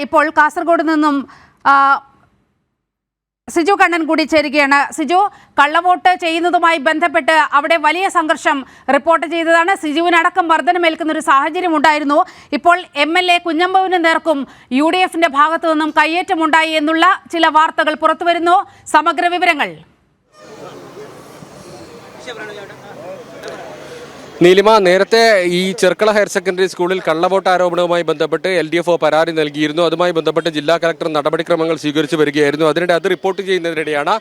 ഇപ്പോൾ കാസർഗോഡ് നിന്നും സിജു കണ്ണൻ കൂടി ചേരുകയാണ്. സിജു, കള്ളവോട്ട് ചെയ്യുന്നതുമായി ബന്ധപ്പെട്ട് അവിടെ വലിയ സംഘർഷം റിപ്പോർട്ട് ചെയ്തതാണ്. സിജുവിനടക്കം മർദ്ദനമേൽക്കുന്ന ഒരു സാഹചര്യം ഉണ്ടായിരുന്നു. ഇപ്പോൾ MLA കുഞ്ഞമ്പുവിന് നേർക്കും UDFന്റെ ഭാഗത്തു നിന്നും കയ്യേറ്റമുണ്ടായി എന്നുള്ള ചില വാർത്തകൾ പുറത്തുവരുന്നു. സമഗ്ര വിവരങ്ങൾ. നീലിമ, നേരത്തെ ഈ ചെർക്കള ഹയർ സെക്കൻഡറി സ്കൂളിൽ കള്ളവോട്ട് ആരോപണവുമായി ബന്ധപ്പെട്ട് LDF പരാതി നൽകിയിരുന്നു. അതുമായി ബന്ധപ്പെട്ട് ജില്ലാ കളക്ടർ നടപടിക്രമങ്ങൾ സ്വീകരിച്ചു വരികയായിരുന്നു. അതിനിടെ അത് റിപ്പോർട്ട് ചെയ്യുന്നതിനിടെയാണ്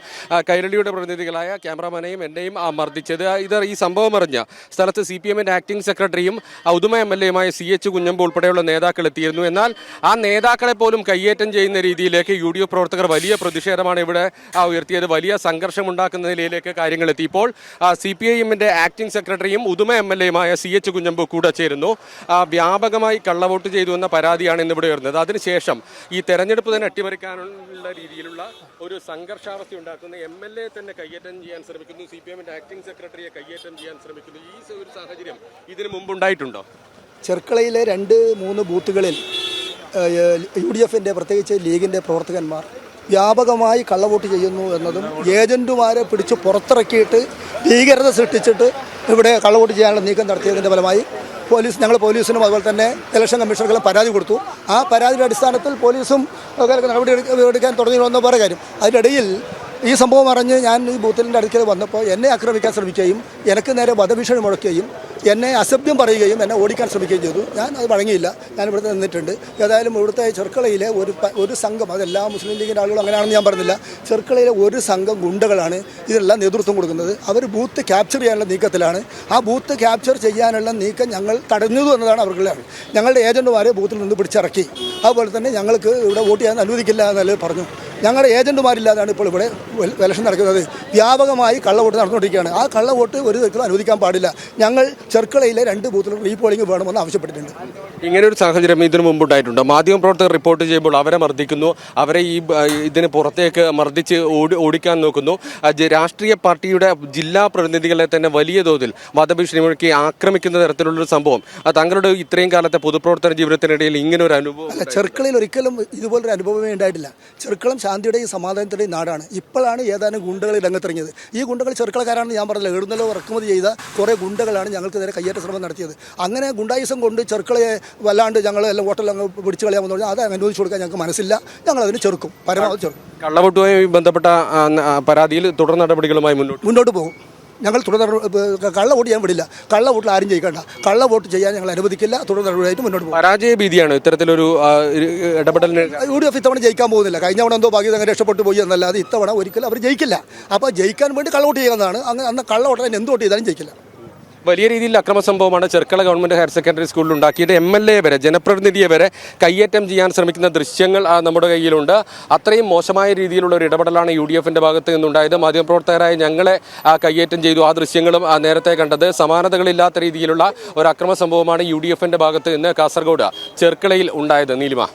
കൈരളിയുടെ പ്രതിനിധികളായ ക്യാമറാമാനെയും എന്നെയും മർദ്ദിച്ചത്. ഈ സംഭവം അറിഞ്ഞ സ്ഥലത്ത് CPMന്റെ ആക്ടിംഗ് സെക്രട്ടറിയും ഉദുമ MLAയുമായ CH കുഞ്ഞമ്പ് ഉൾപ്പെടെയുള്ള നേതാക്കൾ എത്തിയിരുന്നു. എന്നാൽ ആ നേതാക്കളെ പോലും കയ്യേറ്റം ചെയ്യുന്ന രീതിയിലേക്ക് UDF പ്രവർത്തകർ വലിയ പ്രതിഷേധമാണ് ഇവിടെ ഉയർത്തിയത്. വലിയ സംഘർഷമുണ്ടാക്കുന്ന നിലയിലേക്ക് കാര്യങ്ങൾ എത്തി. ഇപ്പോൾ CPIMന്റെ ആക്ടിംഗ് സെക്രട്ടറിയും ഉദുമ MLAയുമായ CH കുഞ്ഞമ്പ് കൂടെ ചേരുന്നു. വ്യാപകമായി കള്ളവോട്ട് ചെയ്തു എന്ന പരാതിയാണ് ഇന്നിവിടെ ഉയർന്നത്. അതിനുശേഷം ഈ തെരഞ്ഞെടുപ്പ് തന്നെ അട്ടിമറിക്കാനുള്ള രീതിയിലുള്ള ഒരു സംഘർഷാവസ്ഥ ഉണ്ടാക്കുന്ന MLA തന്നെ കയ്യേറ്റം ചെയ്യാൻ ശ്രമിക്കുന്നു, CPMന്റെ ആക്ടിംഗ് സെക്രട്ടറിയെ കയ്യേറ്റം ചെയ്യാൻ ശ്രമിക്കുന്നു. ഈ ഒരു സാഹചര്യം ഇതിനു മുമ്പുണ്ടായിട്ടുണ്ടോ? ചെർക്കളയിലെ 2-3 ബൂത്തുകളിൽ UDFന്റെ പ്രത്യേകിച്ച് ലീഗിൻ്റെ പ്രവർത്തകന്മാർ വ്യാപകമായി കള്ളവോട്ട് ചെയ്യുന്നു എന്നതും ഏജന്റുമാരെ പിടിച്ച് പുറത്തിറക്കിയിട്ട് ഭീകരത സൃഷ്ടിച്ചിട്ട് ഇവിടെ കള്ളവോട്ട് ചെയ്യാനുള്ള നീക്കം നടത്തിയതിൻ്റെ ഫലമായി ഞങ്ങൾ പോലീസിനും അതുപോലെ തന്നെ ഇലക്ഷൻ കമ്മീഷണർക്കും പരാതി കൊടുത്തു. ആ പരാതിയുടെ അടിസ്ഥാനത്തിൽ പോലീസും നടപടി എടുക്കാൻ തുടങ്ങിയെന്ന് പറയുന്ന കാര്യം. അതിനിടയിൽ ഈ സംഭവം അറിഞ്ഞ് ഞാൻ ഈ ബൂത്തിൻ്റെ അടുക്കൽ വന്നപ്പോൾ എന്നെ ആക്രമിക്കാൻ ശ്രമിക്കുകയും എനിക്ക് നേരെ വധഭീഷണി മുഴക്കുകയും എന്നെ അസഭ്യം പറയുകയും എന്നെ ഓടിക്കാൻ ശ്രമിക്കുകയും ചെയ്തു. ഞാൻ അത് വഴങ്ങിയില്ല. ഞാൻ ഇവിടുത്തെ നിന്നിട്ടുണ്ട്. ഏതായാലും ഇവിടുത്തെ ചെർക്കളയിലെ ഒരു സംഘം, അതെല്ലാ മുസ്ലിം ലീഗിൻ്റെ ആളുകളും അങ്ങനെയാണെന്ന് ഞാൻ പറഞ്ഞില്ല, ചെർക്കളയിലെ ഒരു സംഘം ഗുണ്ടകളാണ് ഇതെല്ലാം നേതൃത്വം കൊടുക്കുന്നത്. അവർ ബൂത്ത് ക്യാപ്ചർ ചെയ്യാനുള്ള നീക്കത്തിലാണ്. ആ ബൂത്ത് ക്യാപ്ചർ ചെയ്യാനുള്ള നീക്കം ഞങ്ങൾ തടഞ്ഞതു എന്നതാണ് അവരുടെ. ഞങ്ങളുടെ ഏജന്റുമാരെ ബൂത്തിൽ നിന്ന് പിടിച്ചിറക്കി. അതുപോലെ തന്നെ ഞങ്ങൾക്ക് ഇവിടെ വോട്ട് ചെയ്യാൻ അനുവദിക്കില്ല എന്നല്ലേ പറഞ്ഞു. ഞങ്ങളുടെ ഏജന്റുമാരില്ലാതാണ് ഇപ്പോൾ ഇവിടെ ഇലക്ഷൻ നടക്കുന്നത്. വ്യാപകമായി കള്ളവോട്ട് നടന്നുകൊണ്ടിരിക്കുകയാണ്. ആ കള്ളവോട്ട് ഒരു തരത്തിലും അനുവദിക്കാൻ പാടില്ല. ഞങ്ങൾ ചെർക്കളയിലെ 2 ബൂത്തുകളും റീപോളിംഗ് വേണമെന്ന് ആവശ്യപ്പെട്ടിട്ടുണ്ട്. ഇങ്ങനെ ഒരു സാഹചര്യം ഇതിനു മുമ്പുണ്ടായിട്ടുണ്ട്. മാധ്യമപ്രവർത്തകർ റിപ്പോർട്ട് ചെയ്യുമ്പോൾ അവരെ മർദ്ദിക്കുന്നു, അവരെ ഇതിന് പുറത്തേക്ക് മർദ്ദിച്ച് ഓടിക്കാൻ നോക്കുന്നു. രാഷ്ട്രീയ പാർട്ടിയുടെ ജില്ലാ പ്രതിനിധികളെ തന്നെ വലിയ തോതിൽ വധഭീഷണി മുഴക്കി ആക്രമിക്കുന്ന തരത്തിലുള്ളൊരു സംഭവം തങ്ങളുടെ ഇത്രയും കാലത്തെ പൊതുപ്രവർത്തന ജീവിതത്തിനിടയിൽ ഇങ്ങനെ ഒരു അനുഭവം അല്ല. ചെർക്കളയിൽ ഒരിക്കലും ഇതുപോലൊരു അനുഭവമേ ഉണ്ടായിട്ടില്ല. ചെർക്കളം ശാന്തിയുടെയും സമാധാനത്തിൻ്റെയും നാടാണ്. ഇപ്പോഴാണ് ഏതാനും ഗുണ്ടകൾ രംഗത്തിറങ്ങിയത്. ഈ ഗുണ്ടകൾ ചെർക്കളക്കാരാണെന്ന് ഞാൻ പറഞ്ഞില്ല. എഴുന്നല്ലോ ഇറക്കുമതി ചെയ്ത കുറേ ഗുണ്ടകളാണ് ഞങ്ങൾക്ക് നേരെ കയ്യേറ്റ ശ്രമം നടത്തിയത്. അങ്ങനെ ഗുണ്ടായുസം കൊണ്ട് ചെർക്കളയെ വല്ലാണ്ട് ഞങ്ങൾ എല്ലാം വോട്ടെല്ലാം പിടിച്ചു കളയാമെന്ന് പറഞ്ഞാൽ അത് അനുവദിച്ചു കൊടുക്കാൻ ഞങ്ങൾക്ക് മനസ്സില്ല. ഞങ്ങൾ അതിന് ചെറുക്കും, പരമാവധി ചെറുക്കും. കള്ളവോട്ടുമായി ബന്ധപ്പെട്ട പരാതിയിൽ തുടർ നടപടികളുമായി മുന്നോട്ട് പോകും. ഞങ്ങൾ കള്ളവോട്ട് ചെയ്യാൻ വിടില്ല. കള്ളവോട്ടിൽ ആരും ചെയ്യിക്കണ്ട. കള്ളവോട്ട് ചെയ്യാൻ ഞങ്ങൾ അനുവദിക്കില്ല. തുടർ നടപടിയായിട്ട് മുന്നോട്ട് പോകും. പരാജയ ഭീതിയാണ് ഇത്തരത്തിലൊരു ഇടപെടലിന്. UDF ഇത്തവണ ജയിക്കാൻ പോകുന്നില്ല. കഴിഞ്ഞ തവണ എന്തോ ഭാഗ്യം അങ്ങനെ രക്ഷപ്പെട്ടു പോയി എന്നല്ലാതെ ഇത്തവണ ഒരിക്കലും അവർ ജയിക്കില്ല. അപ്പോൾ ജയിക്കാൻ വേണ്ടി കള്ളവോട്ട് ചെയ്യുന്നതാണ്. അന്ന് കള്ളവോട്ടിൽ എന്ത് വോട്ട് ചെയ്താലും ജയിക്കില്ല. വലിയ രീതിയിൽ അക്രമ സംഭവമാണ് ചെർക്കള ഗവൺമെന്റ് ഹയർ സെക്കൻഡറി സ്കൂളിൽ ഉണ്ടാക്കിയത്. MLA വരെ, ജനപ്രതിനിധിയെ വരെ കയ്യേറ്റം ചെയ്യാൻ ശ്രമിക്കുന്ന ദൃശ്യങ്ങൾ നമ്മുടെ കയ്യിലുണ്ട്. അത്രയും മോശമായ രീതിയിലുള്ള ഒരു ഇടപെടലാണ് UDFന്റെ ഭാഗത്ത് നിന്നുണ്ടായത്. മാധ്യമപ്രവർത്തകരായ ഞങ്ങളെ കയ്യേറ്റം ചെയ്തു. ആ ദൃശ്യങ്ങളും നേരത്തെ കണ്ടത്. സമാനതകളില്ലാത്ത രീതിയിലുള്ള ഒരു അക്രമ സംഭവമാണ് UDFന്റെ ഭാഗത്ത് നിന്ന് കാസർഗോഡ് ചെർക്കളയിൽ ഉണ്ടായത്. നീലിമ.